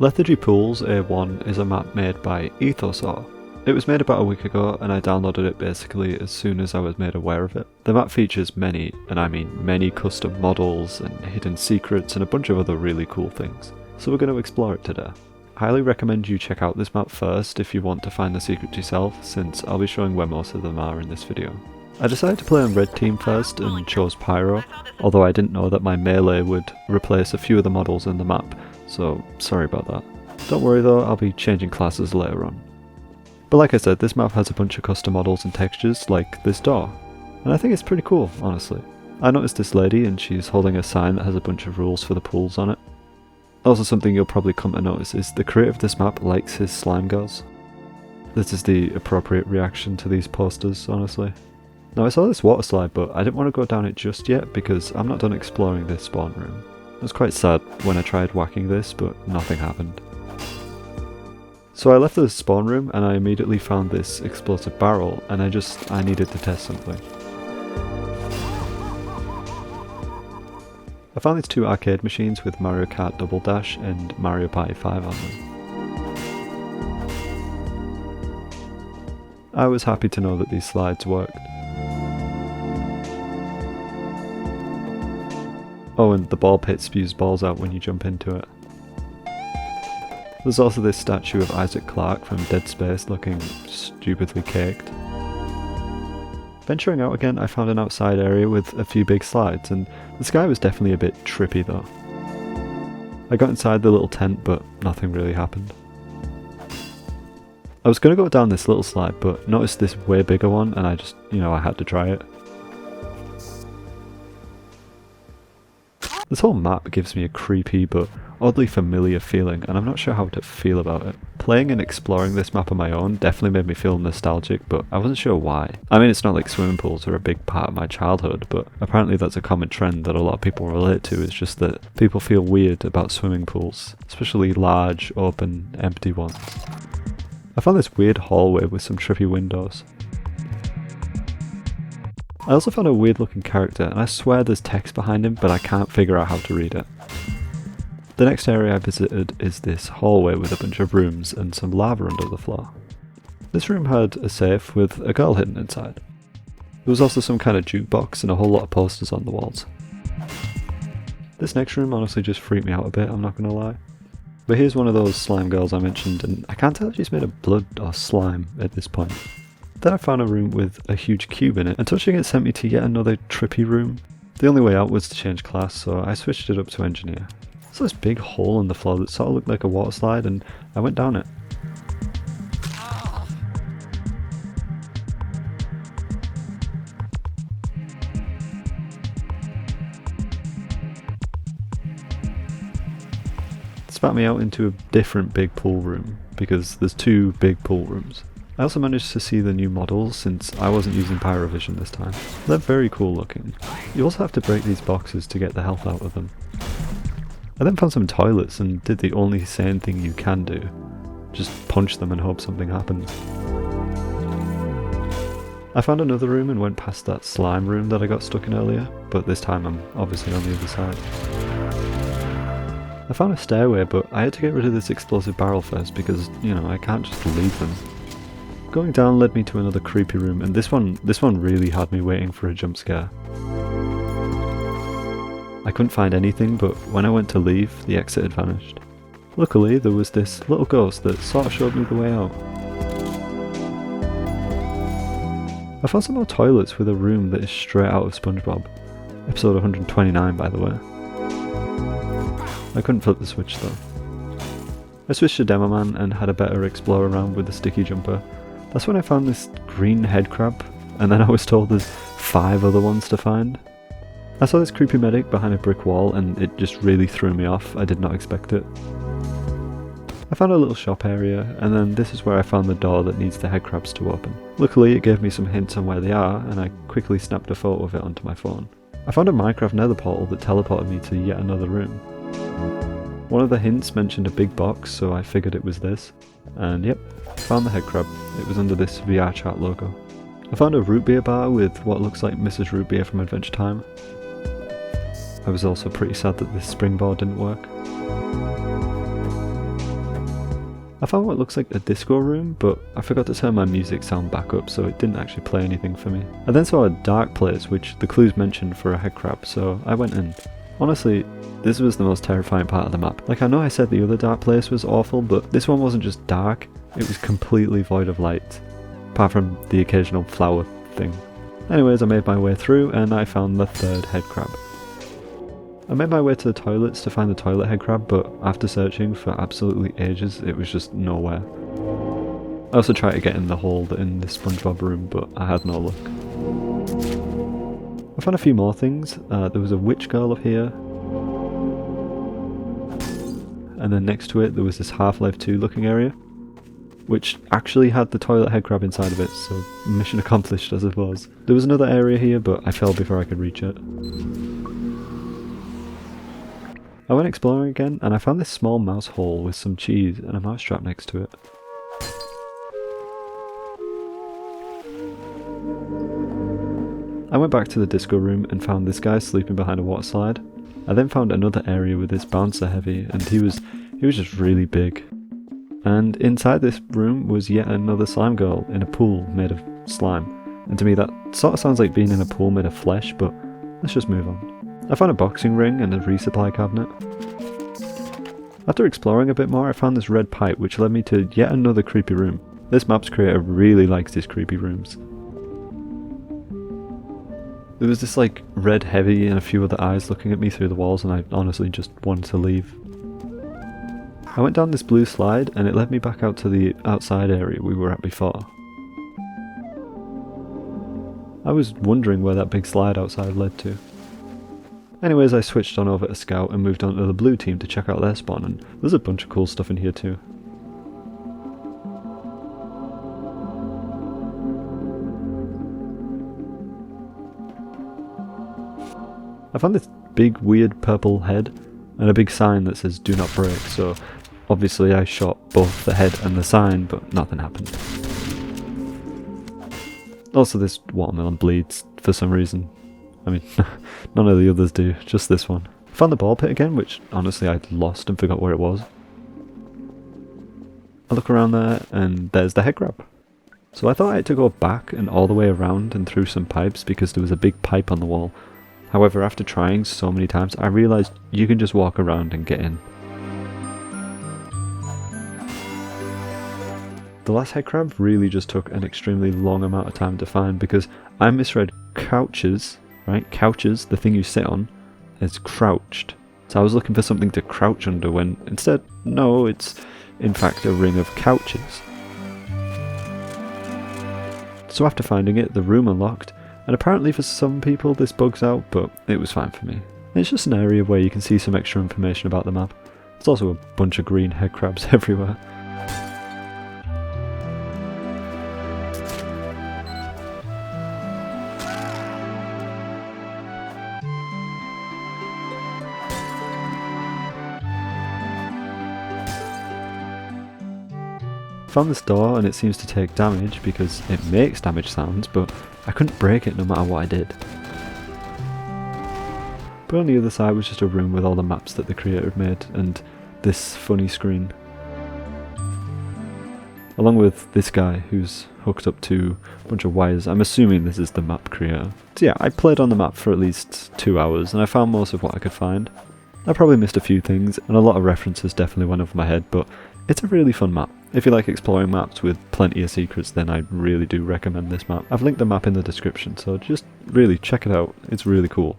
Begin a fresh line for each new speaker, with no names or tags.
Lethargy Pools A1 is a map made by Ethosaur. It was made about a week ago and I downloaded it basically as soon as I was made aware of it. The map features many, and I mean many, custom models and hidden secrets and a bunch of other really cool things. So we're going to explore it today. I highly recommend you check out this map first if you want to find the secrets yourself, since I'll be showing where most of them are in this video. I decided to play on red team first and chose Pyro, although I didn't know that my melee would replace a few of the models in the map, so sorry about that. Don't worry though, I'll be changing classes later on. But like I said, this map has a bunch of custom models and textures, like this door, and I think it's pretty cool, honestly. I noticed this lady and she's holding a sign that has a bunch of rules for the pools on it. Also, something you'll probably come to notice is the creator of this map likes his slime girls. This is the appropriate reaction to these posters, honestly. Now I saw this water slide, but I didn't want to go down it just yet because I'm not done exploring this spawn room. I was quite sad when I tried whacking this, but nothing happened. So I left the spawn room and I immediately found this explosive barrel, and I needed to test something. I found these two arcade machines with Mario Kart Double Dash and Mario Party 5 on them. I was happy to know that these slides worked. Oh, and the ball pit spews balls out when you jump into it. There's also this statue of Isaac Clarke from Dead Space looking stupidly caked. Venturing out again, I found an outside area with a few big slides, and the sky was definitely a bit trippy though. I got inside the little tent, but nothing really happened. I was going to go down this little slide, but noticed this way bigger one, and I had to try it. This whole map gives me a creepy but oddly familiar feeling, and I'm not sure how to feel about it. Playing and exploring this map on my own definitely made me feel nostalgic, but I wasn't sure why. I mean, it's not like swimming pools are a big part of my childhood, but apparently that's a common trend that a lot of people relate to. It's just that people feel weird about swimming pools, especially large, open, empty ones. I found this weird hallway with some trippy windows. I also found a weird looking character, and I swear there's text behind him, but I can't figure out how to read it. The next area I visited is this hallway with a bunch of rooms and some lava under the floor. This room had a safe with a girl hidden inside. There was also some kind of jukebox and a whole lot of posters on the walls. This next room honestly just freaked me out a bit, I'm not gonna lie. But here's one of those slime girls I mentioned, and I can't tell if she's made of blood or slime at this point. Then I found a room with a huge cube in it, and touching it sent me to yet another trippy room. The only way out was to change class, so I switched it up to engineer. I saw this big hole in the floor that sort of looked like a water slide, and I went down it. It spat me out into a different big pool room, because there's two big pool rooms. I also managed to see the new models since I wasn't using Pyrovision this time. They're very cool looking. You also have to break these boxes to get the health out of them. I then found some toilets and did the only sane thing you can do. Just punch them and hope something happens. I found another room and went past that slime room that I got stuck in earlier, but this time I'm obviously on the other side. I found a stairway, but I had to get rid of this explosive barrel first because, I can't just leave them. Going down led me to another creepy room, and this one really had me waiting for a jump scare. I couldn't find anything, but when I went to leave, the exit had vanished. Luckily, there was this little ghost that sort of showed me the way out. I found some more toilets with a room that is straight out of SpongeBob. Episode 129, by the way. I couldn't flip the switch though. I switched to Demo Man and had a better explore around with the sticky jumper. That's when I found this green head crab, and then I was told there's 5 other ones to find. I saw this creepy medic behind a brick wall and it just really threw me off. I did not expect it. I found a little shop area, and then this is where I found the door that needs the head crabs to open. Luckily it gave me some hints on where they are, and I quickly snapped a photo of it onto my phone. I found a Minecraft nether portal that teleported me to yet another room. One of the hints mentioned a big box, so I figured it was this. And yep, found the head crab. It was under this VR chat logo. I found a root beer bar with what looks like Mrs. Root Beer from Adventure Time. I was also pretty sad that this springboard didn't work. I found what looks like a disco room, but I forgot to turn my music sound back up, so it didn't actually play anything for me. I then saw a dark place, which the clues mentioned for a headcrab, so I went in. Honestly, this was the most terrifying part of the map. Like, I know I said the other dark place was awful, but this one wasn't just dark, it was completely void of light, apart from the occasional flower thing. Anyways, I made my way through and I found the third headcrab. I made my way to the toilets to find the toilet headcrab, but after searching for absolutely ages, it was just nowhere. I also tried to get in the hole in the SpongeBob room, but I had no luck. I found a few more things. There was a witch girl up here, and then next to it there was this Half-Life 2 looking area, which actually had the toilet headcrab inside of it, so mission accomplished I suppose. There was another area here, but I fell before I could reach it. I went exploring again, and I found this small mouse hole with some cheese and a mousetrap next to it. I went back to the disco room and found this guy sleeping behind a water slide. I then found another area with this bouncer heavy, and he was just really big. And inside this room was yet another slime girl in a pool made of slime. And to me that sort of sounds like being in a pool made of flesh, but let's just move on. I found a boxing ring and a resupply cabinet. After exploring a bit more, I found this red pipe which led me to yet another creepy room. This map's creator really likes these creepy rooms. There was this like red heavy and a few other eyes looking at me through the walls, and I honestly just wanted to leave. I went down this blue slide and it led me back out to the outside area we were at before. I was wondering where that big slide outside led to. Anyways, I switched on over to Scout and moved on to the blue team to check out their spawn, and there's a bunch of cool stuff in here too. I found this big weird purple head and a big sign that says do not break, so obviously I shot both the head and the sign, but nothing happened. Also, this watermelon bleeds for some reason. I mean, none of the others do, just this one. I found the ball pit again, which honestly I'd lost and forgot where it was. I look around there and there's the headcrab. So I thought I had to go back and all the way around and through some pipes because there was a big pipe on the wall. However, after trying so many times, I realised you can just walk around and get in. The last headcrab really just took an extremely long amount of time to find because I misread couches, right? Couches, the thing you sit on, as crouched. So I was looking for something to crouch under when instead, no, it's in fact a ring of couches. So after finding it, the room unlocked, and apparently for some people this bugs out, but it was fine for me. It's just an area where you can see some extra information about the map. There's also a bunch of green headcrabs everywhere. Found this door and it seems to take damage because it makes damage sounds, but I couldn't break it no matter what I did. But on the other side was just a room with all the maps that the creator had made and this funny screen. Along with this guy who's hooked up to a bunch of wires. I'm assuming this is the map creator. So yeah, I played on the map for at least 2 hours and I found most of what I could find. I probably missed a few things and a lot of references definitely went over my head, but it's a really fun map. If you like exploring maps with plenty of secrets, then I really do recommend this map. I've linked the map in the description, so just really check it out, it's really cool.